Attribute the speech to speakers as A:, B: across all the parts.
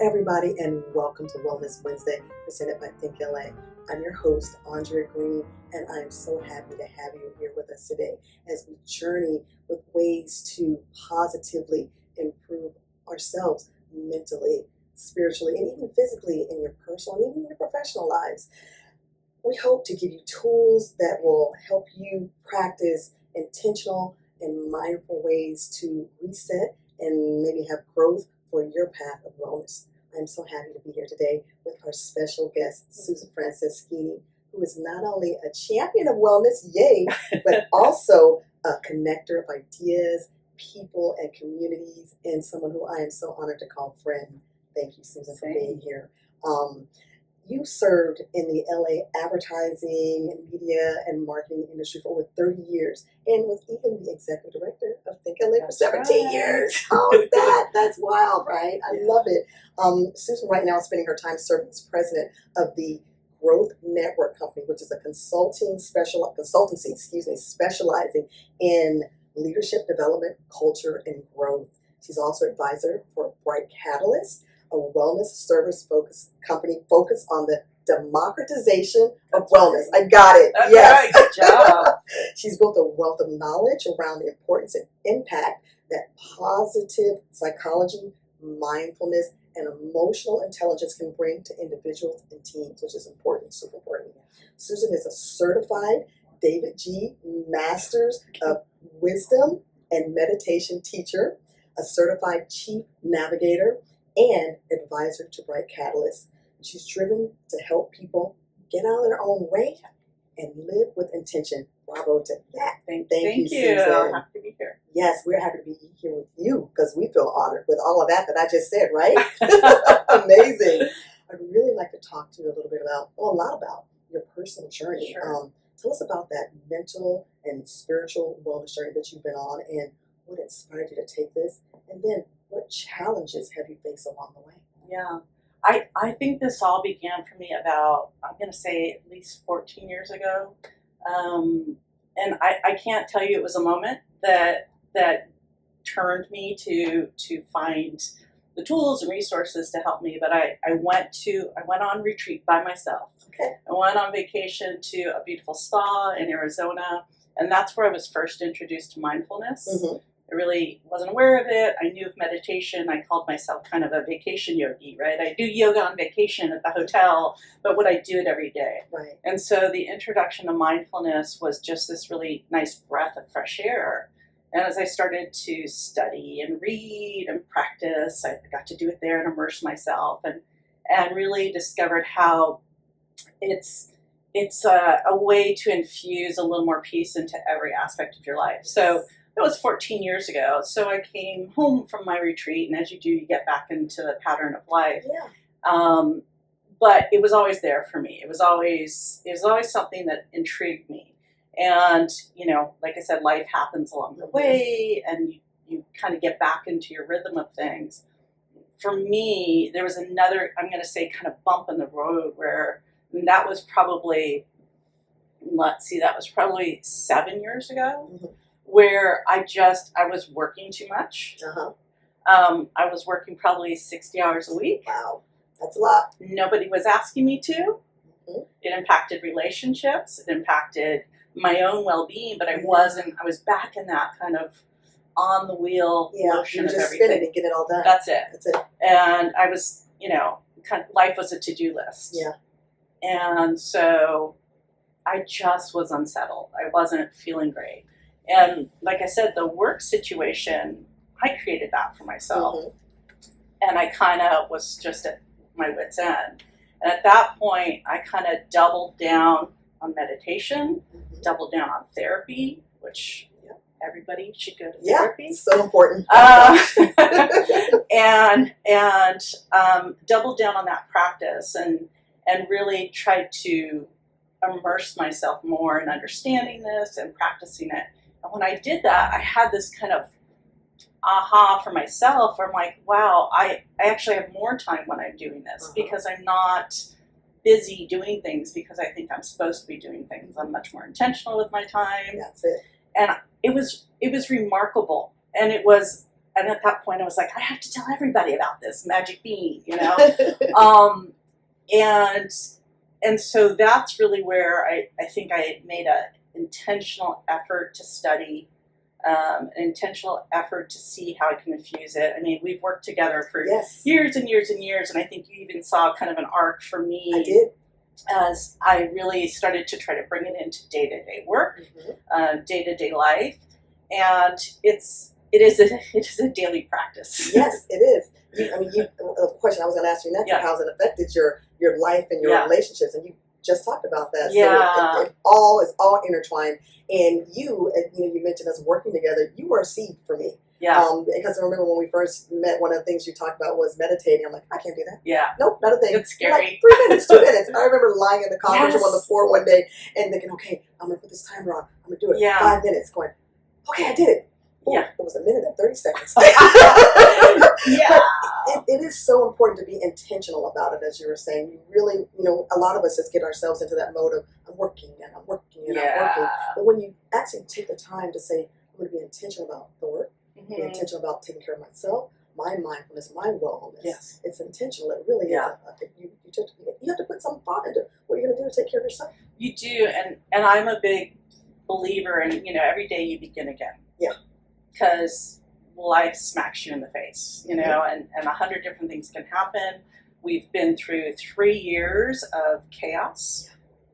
A: everybody, and welcome to Wellness Wednesday, presented by ThinkLA. I'm your host, Andrea Green, and I am so happy to have you here with us today as we journey with ways to positively improve ourselves mentally, spiritually, and even physically in your personal and even your professional lives. We hope to give you tools that will help you practice intentional and mindful ways to reset and maybe have growth for your path of wellness. I'm so happy to be here today with our special guest, Susan Franceschini, who is not only a champion of wellness, yay, but also a connector of ideas, people, and communities, and someone who I am so honored to call friend. Thank you, Susan, for being here. You served in the LA advertising, media, and marketing industry for over 30 years and was even the executive director of ThinkLA for 17 years. How is that? That's wild, right? I love it. Susan right now is spending her time serving as president of the Growth Network Company, which is a consultancy specializing in leadership development, culture, and growth. She's also advisor for Brite Catalyst, a wellness service focused company focused on the democratization of wellness. I got it.
B: That's
A: yes.
B: Right. Good job.
A: She's built a wealth of knowledge around the importance and impact that positive psychology, mindfulness, and emotional intelligence can bring to individuals and teams, which is important, super important. Susan is a certified davidji Masters of Wisdom and Meditation teacher, a certified chief navigator, and advisor to Brite Catalyst. She's driven to help people get out of their own way and live with intention. Bravo to that.
B: Thank
A: you,
B: you.
A: Susan.
B: Happy to be here.
A: Yes, we're happy to be here with you because we feel honored with all of that I just said, right? Amazing. I'd really like to talk to you a little bit about, a lot about your personal journey.
B: Sure.
A: Tell us about that mental and spiritual wellness journey that you've been on and what inspired you to take this, and then what challenges have you faced along the way?
B: Yeah. I think this all began for me about, I'm going to say at least 14 years ago. And I can't tell you it was a moment that turned me to find the tools and resources to help me. But I went on retreat by myself.
A: Okay.
B: I went on vacation to a beautiful spa in Arizona. And that's where I was first introduced to mindfulness. Mm-hmm. I really wasn't aware of it. I knew of meditation. I called myself kind of a vacation yogi, right? I do yoga on vacation at the hotel, but would I do it every day?
A: Right.
B: And so the introduction to mindfulness was just this really nice breath of fresh air. And as I started to study and read and practice, I got to do it there and immerse myself and really discovered how it's a way to infuse a little more peace into every aspect of your life. So it was 14 years ago. So I came home from my retreat, and as you do, you get back into the pattern of life.
A: Yeah.
B: But it was always there for me. It was always something that intrigued me. And, like I said, life happens along the way, and you kind of get back into your rhythm of things. For me, there was another, I'm going to say, kind of bump in the road where that was probably 7 years ago. Mm-hmm. Where I was working too much.
A: Uh-huh.
B: I was working probably 60 hours a week.
A: Wow, that's a lot.
B: Nobody was asking me to. Mm-hmm. It impacted relationships. It impacted my own well-being, but I was back in that kind of on the wheel motion of everything.
A: Just spin it and get it all done.
B: That's it. And I was, kind of, life was a to-do list.
A: Yeah.
B: And so I just was unsettled. I wasn't feeling great. And like I said, the work situation, I created that for myself. Mm-hmm. And I kind of was just at my wit's end. And at that point, I kind of doubled down on meditation, doubled down on therapy, which everybody should go to therapy.
A: Yeah, so important.
B: And doubled down on that practice and really tried to immerse myself more in understanding this and practicing it. And when I did that, I had this kind of aha for myself. I'm like, wow, I actually have more time when I'm doing this because I'm not busy doing things because I think I'm supposed to be doing things. I'm much more intentional with my time.
A: That's it.
B: And it was remarkable. And it was at that point I was like, I have to tell everybody about this magic bean, you know? And so that's really where I think I made an intentional effort to study, an intentional effort to see how I can infuse it. I mean, we've worked together for years and years and years, and I think you even saw kind of an arc for me.
A: I did.
B: As I really started to try to bring it into day-to-day work, day-to-day life, and it is a daily practice.
A: Yes, it is. The question I was going to ask you next: how has it affected your life and your relationships? And you just talked about that. So it all is all intertwined. And you mentioned us working together. You were a seed for me.
B: Yeah.
A: Because I remember when we first met, one of the things you talked about was meditating. I'm like, I can't do that.
B: Yeah.
A: Nope, not a thing.
B: It's scary.
A: Like 3 minutes, 2 minutes. I remember lying in the conference room on the floor one day and thinking, okay, I'm going to put this timer on. I'm going to do it. 5 minutes. Going, okay, I did it. Ooh, it was a minute and 30 seconds. It is so important to be intentional about it, as you were saying. You really, a lot of us just get ourselves into that mode of, I'm working and I'm working and I'm working. But when you actually take the time to say, I'm going to be intentional about the work, be intentional about taking care of myself, my mindfulness, my wellness. It's intentional. It really is. You have to put some thought into what you're going to do to take care of yourself.
B: You do, and I'm a big believer in, every day you begin again. Yeah. Because life smacks you in the face, and 100 different things can happen. We've been through 3 years of chaos.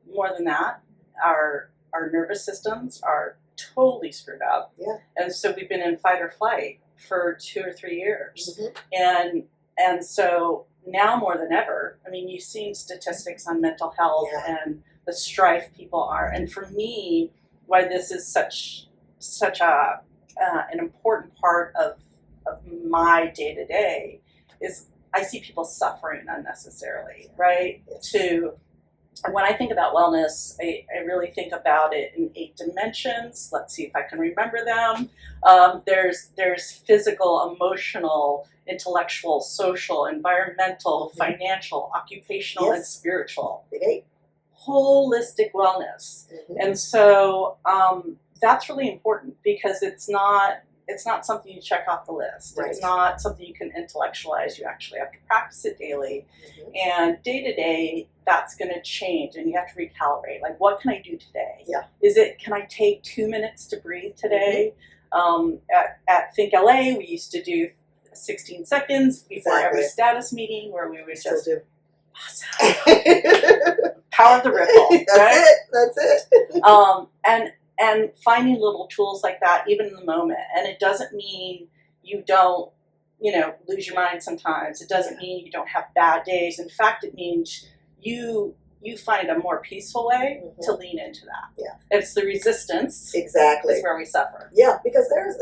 B: More than that, our nervous systems are totally screwed up. Yeah. And so we've been in fight or flight for 2 or 3 years. And so now more than ever, I mean, you've seen statistics on mental health and the strife people are. And for me, why this is such an important part of my day-to-day is I see people suffering unnecessarily, right? When I think about wellness, I really think about it in 8 dimensions. Let's see if I can remember them. There's physical, emotional, intellectual, social, environmental, financial, occupational, and spiritual. Holistic wellness. And so that's really important because it's not something you check off the list. Right. It's not something you can intellectualize. You actually have to practice it daily. And day to day, that's going to change, and you have to recalibrate. Like, what can I do today? Can I take 2 minutes to breathe today? At ThinkLA, we used to do 16 seconds before every status meeting where we would just do. Power of the ripple.
A: That's it.
B: And finding little tools like that, even in the moment. And it doesn't mean you don't, lose your mind sometimes. It doesn't mean you don't have bad days. In fact, it means you find a more peaceful way to lean into that. It's the resistance.
A: Exactly.
B: Is where we suffer.
A: Yeah, because there's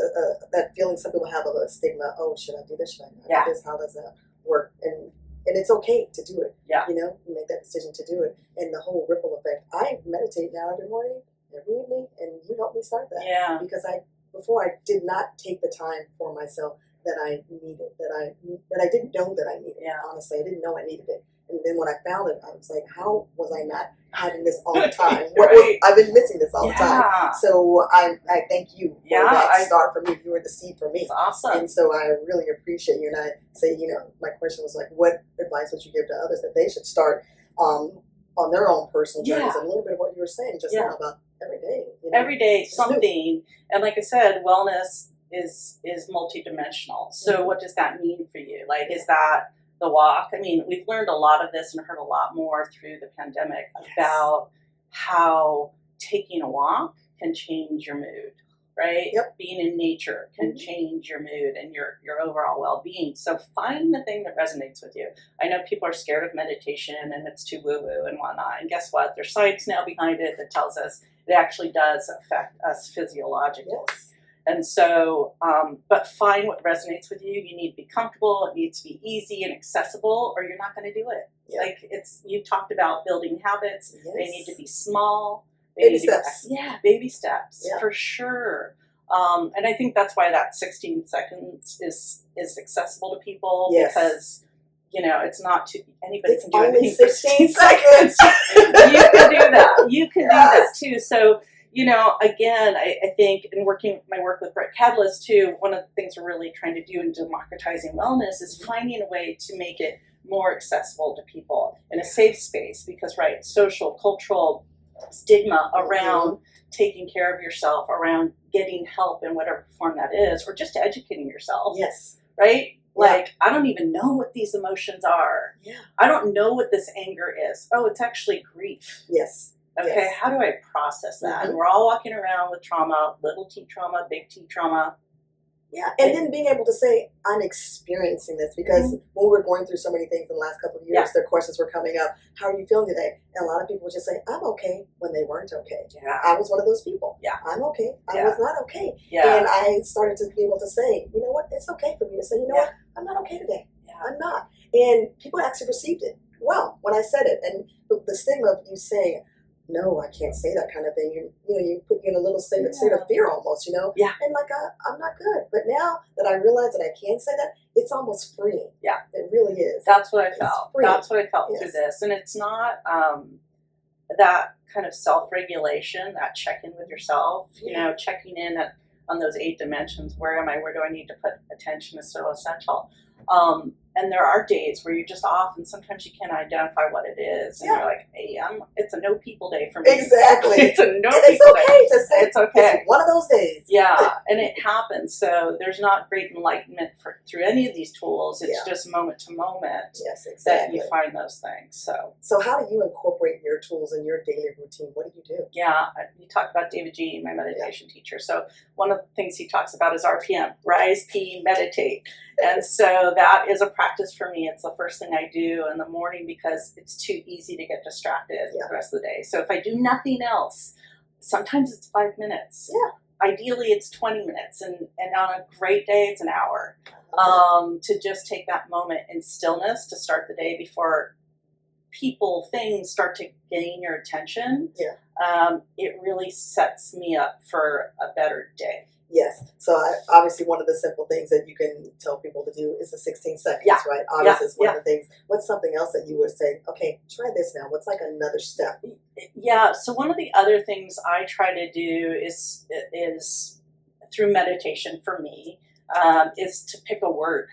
A: that feeling some people have of a stigma. Oh, should I do this? Should I not do this? How does that work? And it's okay to do it. You make that decision to do it. And the whole ripple effect. I meditate now every morning, every evening, and you helped me start that. Yeah. Because before I did not take the time for myself that I needed, that I didn't know that I needed. Honestly, I didn't know I needed it. And then when I found it, I was like, how was I not having this all the time? I've been missing this all the time. So I thank you for that start for me. You were the seed for me.
B: That's awesome.
A: And so I really appreciate you. And I say, my question was like, what advice would you give to others that they should start on their own personal journeys? And a little bit of what you were saying just now about every day.
B: Every day, something. And like I said, wellness is multidimensional. So what does that mean for you? Like, is that the walk? I mean, we've learned a lot of this and heard a lot more through the pandemic about how taking a walk can change your mood, right? Being in nature can change your mood and your overall well-being. So find the thing that resonates with you. I know people are scared of meditation and it's too woo-woo and whatnot. And guess what? There's science now behind it that tells us it actually does affect us physiologically. And so, but find what resonates with you. You need to be comfortable. It needs to be easy and accessible, or you're not going to do it. Like you talked about building habits. They need to be small.
A: Baby steps.
B: Baby steps for sure. And I think that's why that 16 seconds is accessible to people because it's not too anybody can do
A: only
B: anything
A: 16 seconds.
B: You can do that. You can do that too. So again, I think in my work with Brite Catalyst too, one of the things we're really trying to do in democratizing wellness is finding a way to make it more accessible to people in a safe space, because social, cultural stigma around taking care of yourself, around getting help in whatever form that is, or just educating yourself.
A: Yes.
B: Right?
A: Yeah.
B: Like, I don't even know what these emotions are.
A: Yeah.
B: I don't know what this anger is. Oh, it's actually grief.
A: Yes.
B: Okay,
A: Yes.
B: how do I process that? And we're all walking around with trauma, little t trauma, big T trauma.
A: Yeah, and then being able to say, I'm experiencing this, because when we're going through so many things in the last couple of years, the questions were coming up, how are you feeling today? And a lot of people would just say, I'm okay, when they weren't okay.
B: Yeah.
A: I was one of those people.
B: Yeah.
A: I'm okay. I was not okay.
B: Yeah.
A: And I started to be able to say, you know what, it's okay for me to say, you know what, I'm not okay today. Yeah. I'm not. And people actually received it well when I said it. And the stigma of you saying, no, I can't say that kind of thing. You put you in a little state of fear almost,
B: Yeah.
A: And like, I'm not good. But now that I realize that I can say that, it's almost freeing.
B: Yeah.
A: It really is.
B: That's what I felt. That's what I felt through this. And it's not that kind of self-regulation, that check-in with yourself, checking in on those 8 dimensions. Where am I? Where do I need to put attention is so essential. And there are days where you're just off, and sometimes you can't identify what it is. And you're like, hey, it's a no people day for me.
A: Exactly.
B: It's a no
A: and
B: people
A: it's okay
B: day.
A: to say
B: it's okay.
A: It's one of those days.
B: Yeah, and it happens. So there's not great enlightenment through any of these tools. It's just moment to moment that you find those things.
A: So how do you incorporate your tools in your daily routine? What do you do?
B: Yeah, you talked about davidji, my meditation teacher. So one of the things he talks about is RPM, rise, pee, meditate. And so that is a practice for me. It's the first thing I do in the morning because it's too easy to get distracted the rest of the day. So if I do nothing else, sometimes it's 5 minutes.
A: Yeah.
B: Ideally, it's 20 minutes. And on a great day, it's an hour. To just take that moment in stillness to start the day before things start to gain your attention.
A: Yeah.
B: It really sets me up for a better day.
A: Yes. So obviously one of the simple things that you can tell people to do is the 16 seconds, right? Obviously it's one of the things. What's something else that you would say, okay, try this now? What's like another step?
B: Yeah. So one of the other things I try to do is through meditation for me, is to pick a word,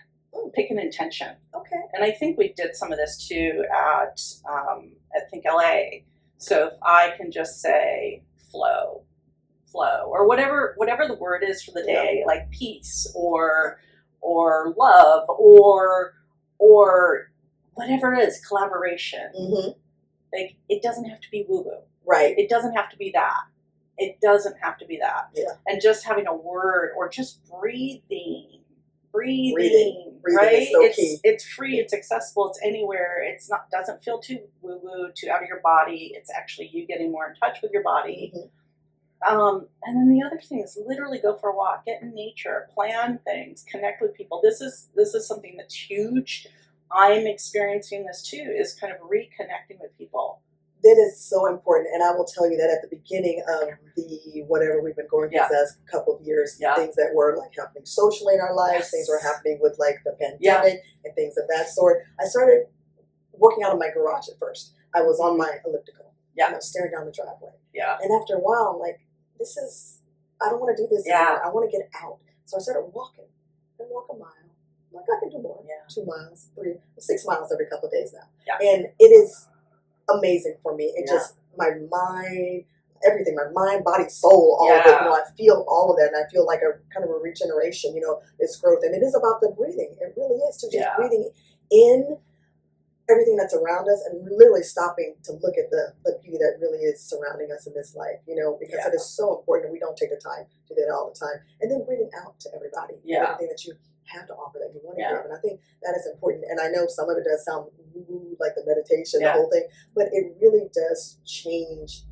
B: pick an intention.
A: Okay.
B: And I think we did some of this too at ThinkLA. So if I can just say flow, or whatever the word is for the day, like peace or love or whatever it is, collaboration. Like, it doesn't have to be woo-woo.
A: Right.
B: It doesn't have to be that. It doesn't have to be that.
A: Yeah.
B: And just having a word or just breathing, right?
A: Is so key.
B: It's free, it's accessible, it's anywhere. Doesn't feel too woo-woo, too out of your body. It's actually you getting more in touch with your body. And then the other thing is literally go for a walk, get in nature, plan things, connect with people. This is something that's huge. I'm experiencing this too, is kind of reconnecting with people.
A: That is so important. And I will tell you that at the beginning of the whatever we've been going through the last couple of years, things that were like happening socially in our lives, things were happening with like the pandemic and things of that sort. I started working out of my garage at first. I was on my elliptical.
B: Yeah.
A: And I was staring down the driveway.
B: Yeah.
A: And after a while, I'm like, I don't want to do this anymore. I want to get out. So I started walking. I walk a mile. I'm like, I can do more. 2 miles, 6 miles every couple of days now.
B: Yeah.
A: And it is amazing for me. It just, my mind, everything, my mind, body, soul, all of it, I feel all of that. And I feel like a kind of a regeneration, this growth. And it is about the breathing. It really is too. Just breathing in everything that's around us and literally stopping to look at the beauty that really is surrounding us in this life, because it is so important and we don't take the time to do that all the time. And then breathing out to everybody, everything that you have to offer that you want to give. And I think that is important. And I know some of it does sound woo, like the meditation, the whole thing, but it really does change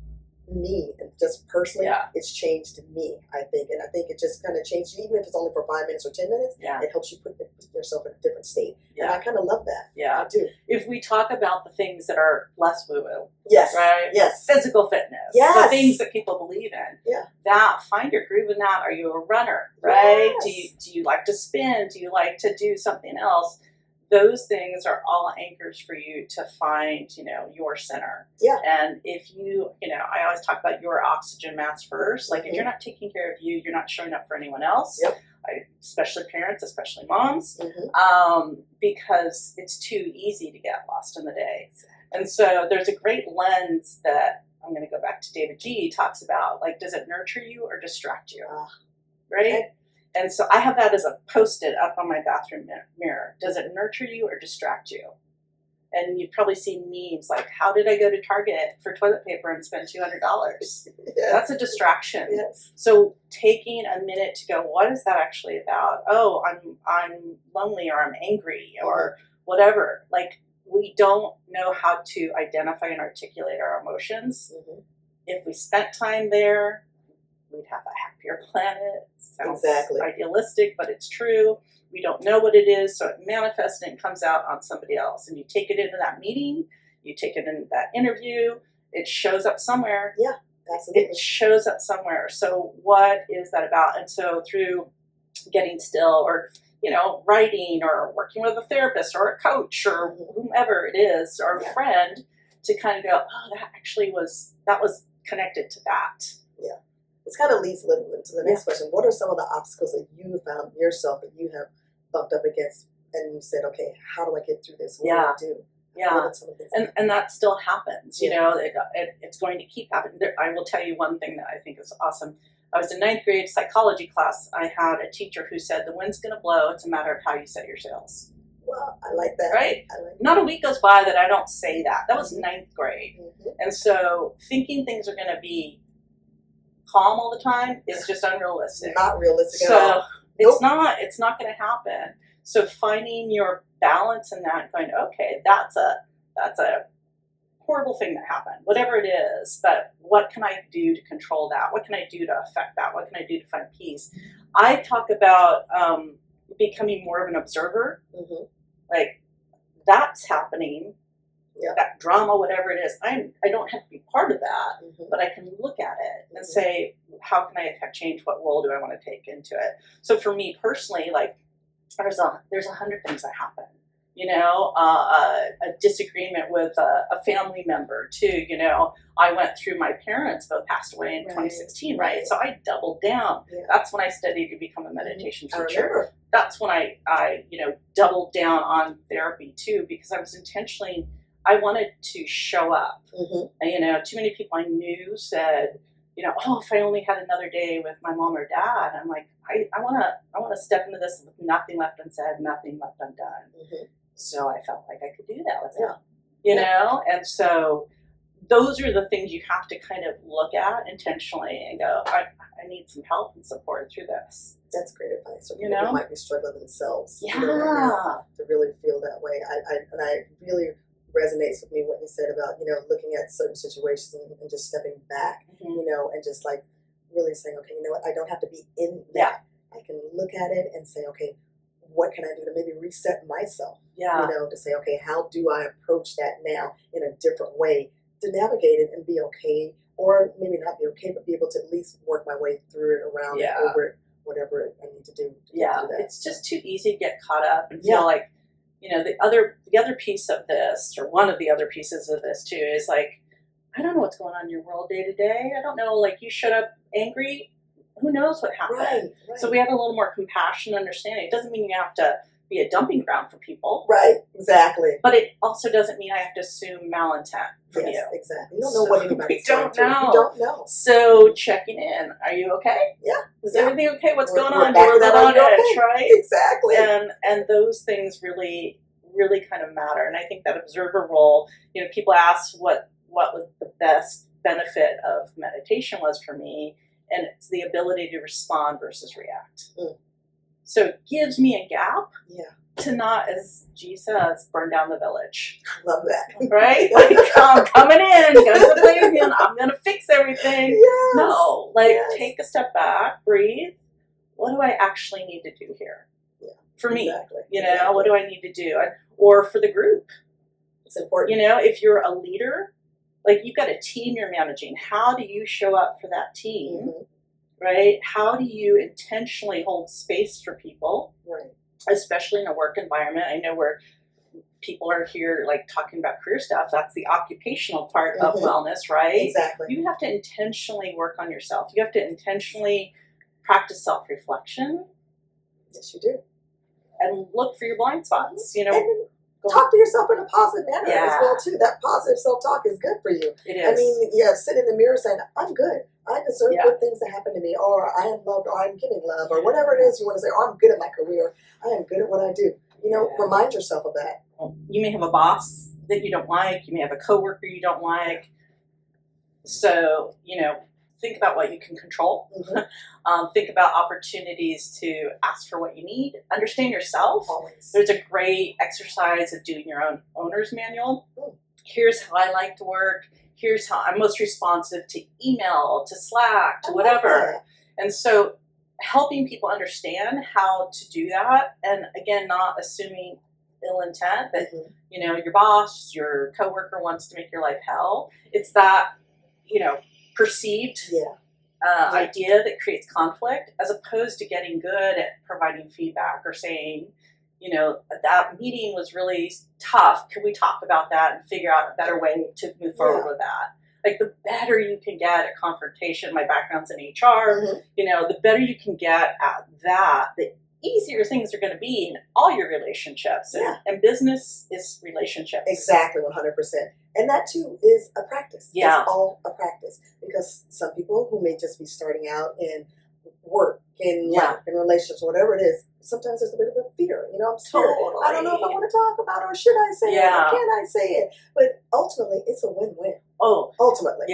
A: me, and just personally, it's changed me, I think. And I think it just kind of changed you, even if it's only for 5 minutes or 10 minutes, it helps you put yourself in a different state. And I kind of love that.
B: Yeah.
A: I do.
B: If we talk about the things that are less woo-woo,
A: yes,
B: right?
A: Yes.
B: Physical fitness, the things that people believe in. That, find your groove in that. Are you a runner, right?
A: Yes.
B: Do you like to spin? Do you like to do something else? those things are all anchors for you to find, your center.
A: Yeah.
B: And if I always talk about your oxygen mask first. Like if you're not taking care of you, you're not showing up for anyone else.
A: Yep.
B: Especially parents, especially moms, because it's too easy to get lost in the day. And so there's a great lens that I'm going to go back to davidji talks about, like, does it nurture you or distract you? Right? Okay. And so I have that as a Post-it up on my bathroom mirror. Does it nurture you or distract you? And you've probably seen memes like, how did I go to Target for toilet paper and spend $200? Yes. That's a distraction.
A: Yes.
B: So taking a minute to go, what is that actually about? Oh, I'm lonely, or I'm angry, or whatever. Like, we don't know how to identify and articulate our emotions. If we spent time there, we'd have a happier planet. Sounds idealistic, but it's true. We don't know what it is, so it manifests and it comes out on somebody else. And you take it into that meeting, you take it into that interview, it shows up somewhere.
A: Yeah, absolutely.
B: It shows up somewhere. So what is that about? And so through getting still, or writing, or working with a therapist or a coach or whomever it is, or a friend, to kind of go, oh, that was connected to that.
A: Yeah. This kind of leads a little into the next question. What are some of the obstacles that you found yourself that you have bumped up against, and you said, okay, how do I get through this? What do I do?
B: Yeah, and that still happens. It's going to keep happening. I will tell you one thing that I think is awesome. I was in 9th grade psychology class. I had a teacher who said, the wind's going to blow. It's a matter of how you set your sails.
A: Well, I like that.
B: Right? Not a week goes by that I don't say that. That was 9th grade. And so thinking things are going to be calm all the time is just unrealistic.
A: Not realistic at all.
B: So it's not going to happen. So finding your balance in that, going, okay, that's a horrible thing that happened, whatever it is, but what can I do to control that? What can I do to affect that? What can I do to find peace? I talk about becoming more of an observer. Like, that's happening, that drama, whatever it is. I don't have to be part of that, but I can look at it and say, how can I affect change? What role do I want to take into it? So for me personally, like, there's 100 things that happen. A disagreement with a family member too. I went through, my parents both passed away in 2016, right? So I doubled down. That's when I studied to become a meditation teacher. That's when I doubled down on therapy too, because I wanted to show up. And, too many people I knew said, oh, if I only had another day with my mom or dad. I'm like, I want to step into this with nothing left unsaid, nothing left undone. So I felt like I could do that with them, And so those are the things you have to kind of look at intentionally and go, I need some help and support through this.
A: That's great advice. So people who might be struggling themselves, to really feel that way. I really resonates with me what you said about, looking at certain situations and just stepping back, and just like really saying, okay, you know what, I don't have to be in that. I can look at it and say, okay, what can I do to maybe reset myself? To say, okay, how do I approach that now in a different way to navigate it and be okay, or maybe not be okay, but be able to at least work my way through it, around it, over it, whatever I need to do.
B: It's just too easy to get caught up and feel like, the other piece of this, or one of the other pieces of this too, is like, I don't know what's going on in your world day to day. I don't know, like, you showed up angry. Who knows what happened? Right. So we have a little more compassion, understanding. It doesn't mean you have to be a dumping ground for people.
A: Right, exactly.
B: But it also doesn't mean I have to assume malintent from you.
A: Exactly. You don't know what anybody's
B: going through.
A: You don't know.
B: So checking in. Are you okay?
A: Yeah.
B: Is everything okay? What's going on? You're a little on edge, right?
A: Exactly.
B: And those things really kind of matter. And I think that observer role, people ask what was the best benefit of meditation was for me, and it's the ability to respond versus react. So it gives me a gap to not, as G says, burn down the village.
A: I love that.
B: Right? Like, I'm coming in, guns blazing, I'm going to fix everything.
A: Yes.
B: No, take a step back, breathe. What do I actually need to do here? For me, what do I need to do? Or for the group.
A: It's important.
B: If you're a leader, like, you've got a team you're managing. How do you show up for that team? Right? How do you intentionally hold space for people?
A: Right.
B: Especially in a work environment. I know we're people are here like talking about career stuff. That's the occupational part of wellness, right?
A: Exactly.
B: You have to intentionally work on yourself. You have to intentionally practice self-reflection.
A: Yes, you do.
B: And look for your blind spots, you know.
A: And talk to yourself in a positive manner as well, too. That positive self-talk is good for you.
B: It is.
A: I mean, sit in the mirror saying, I'm good. I deserve good things to happen to me, or I am loved, or I'm giving love, or whatever it is you want to say, or I'm good at my career. I am good at what I do. You know, remind yourself of that.
B: You may have a boss that you don't like. You may have a coworker you don't like. So, you know, think about what you can control. Think about opportunities to ask for what you need. Understand yourself.
A: Always.
B: There's a great exercise of doing your own owner's manual. Here's how I like to work. Here's how I'm most responsive to email, to Slack, to whatever. And so helping people understand how to do that. And again, not assuming ill intent that, you know, your boss, your coworker wants to make your life hell. It's that, you know, perceived idea that creates conflict, as opposed to getting good at providing feedback or saying, you know, that meeting was really tough. Can we talk about that and figure out a better way to move forward with that? Like, the better you can get at confrontation, my background's in HR, you know, the better you can get at that, the easier things are going to be in all your relationships. And business is relationships.
A: Exactly, 100%. And that, too, is a practice. It's all a practice. Because some people who may just be starting out in work, in life, in relationships, whatever it is, sometimes there's a bit of a fear. You know, I'm scared. I don't know if I want to talk about it, or should I say it, or can I say it? But ultimately, it's a win-win. Ultimately.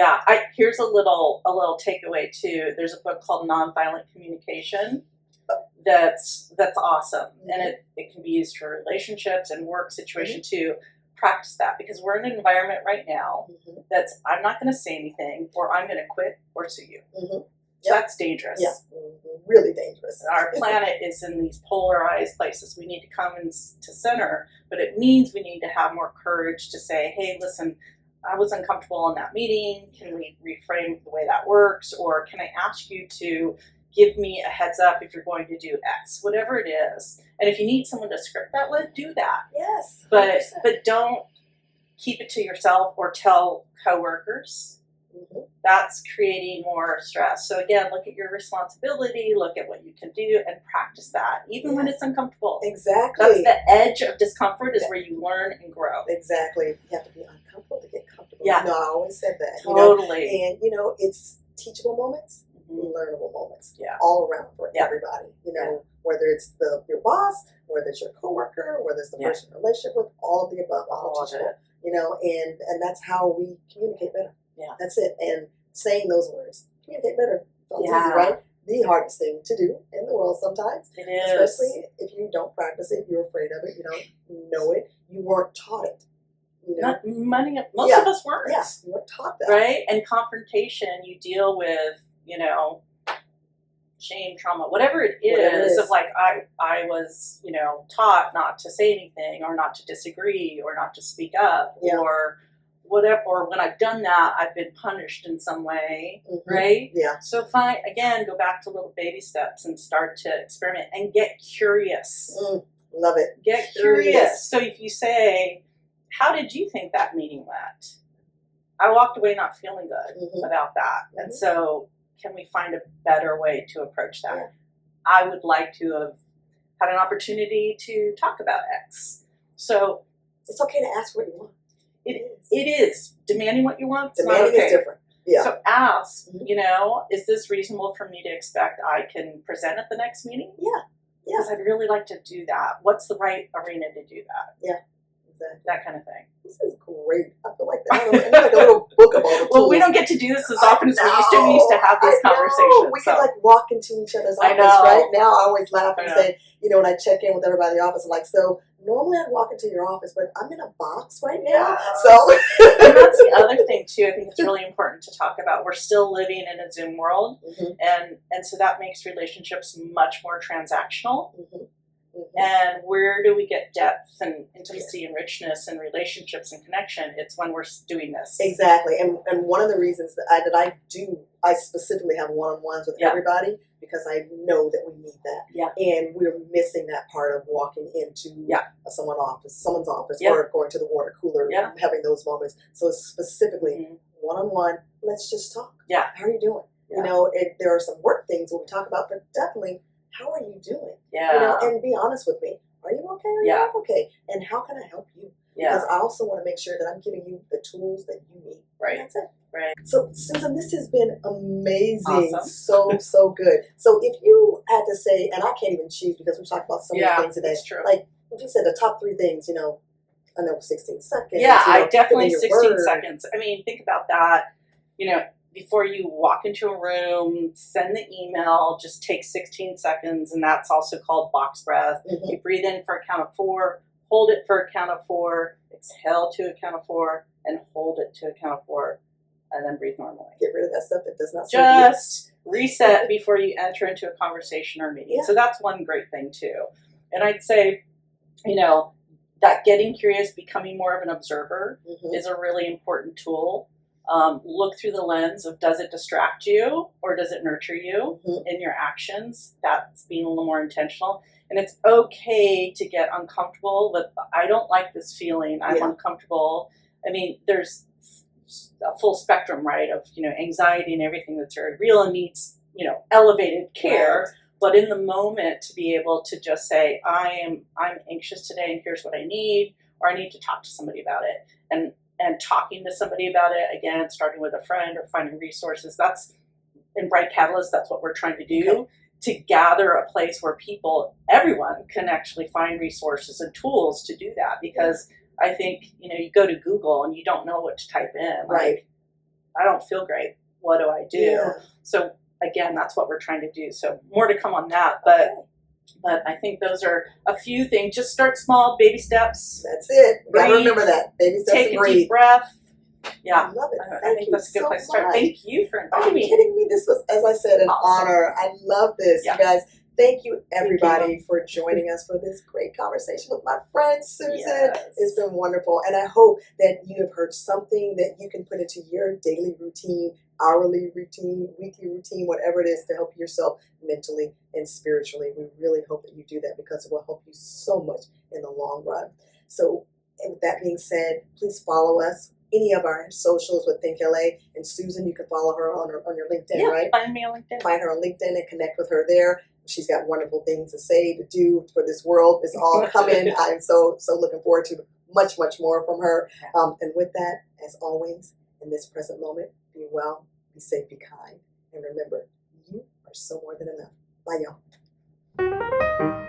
B: Here's a little takeaway, too. There's a book called Nonviolent Communication. That's awesome. And it can be used for relationships and work situation too. Practice that, because we're in an environment right now that's, I'm not going to say anything, or I'm going to quit or sue you. So that's dangerous.
A: Really dangerous.
B: Our planet is in these polarized places. We need to come to center, but it means we need to have more courage to say, hey, listen, I was uncomfortable in that meeting. Can we reframe the way that works? Or can I ask you to give me a heads up if you're going to do X, whatever it is. And if you need someone to script that with, do that.
A: Yes.
B: 100%. But don't keep it to yourself or tell coworkers. That's creating more stress. So again, look at your responsibility, look at what you can do, and practice that, even when it's uncomfortable.
A: Exactly.
B: That's the edge of discomfort, is where you learn and grow.
A: Exactly. You have to be uncomfortable to get comfortable.
B: Yeah.
A: You know, I always said that.
B: Totally.
A: You know? And, you know, it's teachable moments, learnable moments,
B: Yeah.
A: all around for everybody. You know, whether it's your boss, whether it's your coworker, whether it's the person in a relationship with, all of the above, all teachable. You know, and that's how we communicate better.
B: Yeah.
A: That's it. And saying those words, communicate better. It's easy, right? The hardest thing to do in the world sometimes.
B: It is.
A: Especially if you don't practice it, you're afraid of it, you don't know it, you weren't taught it. You know?
B: Most of us weren't.
A: Yeah, you weren't taught that.
B: Right? And confrontation, you deal with, you know, shame, trauma, whatever it is. Of like, I was, you know, taught not to say anything, or not to disagree, or not to speak up, or whatever, or when I've done that, I've been punished in some way, right?
A: Yeah.
B: So go back to little baby steps and start to experiment and get curious.
A: Love it.
B: Get curious. So if you say, how did you think that meeting went? I walked away not feeling good about that. And so can we find a better way to approach that? Yeah. I would like to have had an opportunity to talk about X. So
A: it's okay to ask what you want.
B: It is. Demanding what you want,
A: demanding is different. Yeah.
B: So ask, you know, is this reasonable for me to expect I can present at the next meeting?
A: Yeah.
B: Because I'd really like to do that. What's the right arena to do that?
A: Yeah. Exactly.
B: That kind of thing.
A: This is great. I feel like that. It's like a little book of all the tools.
B: Well, we don't get to do this as often as we used to have these conversations.
A: We could like walk into each other's office right now. I always laugh and say, you know, when I check in with everybody in the office, I'm like, so normally I'd walk into your office, but I'm in a box right now. So
B: and that's the other thing too. I think it's really important to talk about. We're still living in a Zoom world, and so that makes relationships much more transactional. And where do we get depth and intimacy and richness and relationships and connection? It's when we're doing this.
A: Exactly. And one of the reasons that I specifically have one-on-ones with everybody, because I know that we need that.
B: Yeah.
A: And we're missing that part of walking into someone's office or going to the water cooler, having those moments. So specifically, one-on-one, let's just talk.
B: Yeah.
A: How are you doing? You know, there are some work things we'll talk about, but definitely, how are you doing?
B: Yeah.
A: You know, and be honest with me. Are you okay? Are you not okay? And how can I help you?
B: Yeah.
A: Because I also want to make sure that I'm giving you the tools that you need.
B: Right.
A: That's it.
B: Right.
A: So, Susan, this has been amazing.
B: Awesome.
A: So good. So if you had to say, and I can't even choose because we talked about so many things today.
B: That's true.
A: Like, if you said the top 3 things, you know, I know 16 seconds.
B: Yeah,
A: you know,
B: I definitely 16
A: word.
B: seconds. I mean, think about that. You know, before you walk into a room, send the email, just take 16 seconds, and that's also called box breath. You breathe in for a count of 4, hold it for a count of 4, exhale to a count of 4, and hold it to a count of 4, and then breathe normally.
A: Get rid of that stuff that does not serve
B: Just reset before you enter into a conversation or meeting. So that's one great thing too. And I'd say, you know, that getting curious, becoming more of an observer is a really important tool. Look through the lens of, does it distract you or does it nurture you in your actions? That's being a little more intentional. And it's okay to get uncomfortable with, I don't like this feeling, I'm uncomfortable. I mean, there's a full spectrum, right, of, you know, anxiety and everything that's very real and needs, you know, elevated care. Right. But in the moment, to be able to just say, I'm anxious today and here's what I need, or I need to talk to somebody about it. And talking to somebody about it, again, starting with a friend or finding resources. That's, in Brite Catalyst, that's what we're trying to do, to gather a place where everyone can actually find resources and tools to do that. Because I think, you know, you go to Google and you don't know what to type in.
A: Right.
B: Like, I don't feel great. What do I do? Yeah. So again, that's what we're trying to do. So more to come on that, but I think those are a few things. Just start small, baby steps.
A: That's it. Gotta remember that. Baby steps
B: and breathe. Take a deep breath. Yeah.
A: I love it.
B: I think that's a good place to start. Thank you for inviting me.
A: Are you kidding me? This was, as I said, an honor. I love this. You guys, thank you everybody for joining us for this great conversation with my friend Susan. It's been wonderful. And I hope that you have heard something that you can put into your daily routine, hourly routine, weekly routine, whatever it is, to help yourself mentally and spiritually. We really hope that you do that, because it will help you so much in the long run. So, and with that being said, please follow us, any of our socials with ThinkLA. And Susan, you can follow her on your LinkedIn, right?
B: Find me on LinkedIn.
A: Find her on LinkedIn and connect with her there. She's got wonderful things to say, to do for this world. It's all coming. I'm so looking forward to much more from her. And with that, as always, in this present moment, be well, be safe, be kind. And remember, you are so more than enough. Bye, y'all.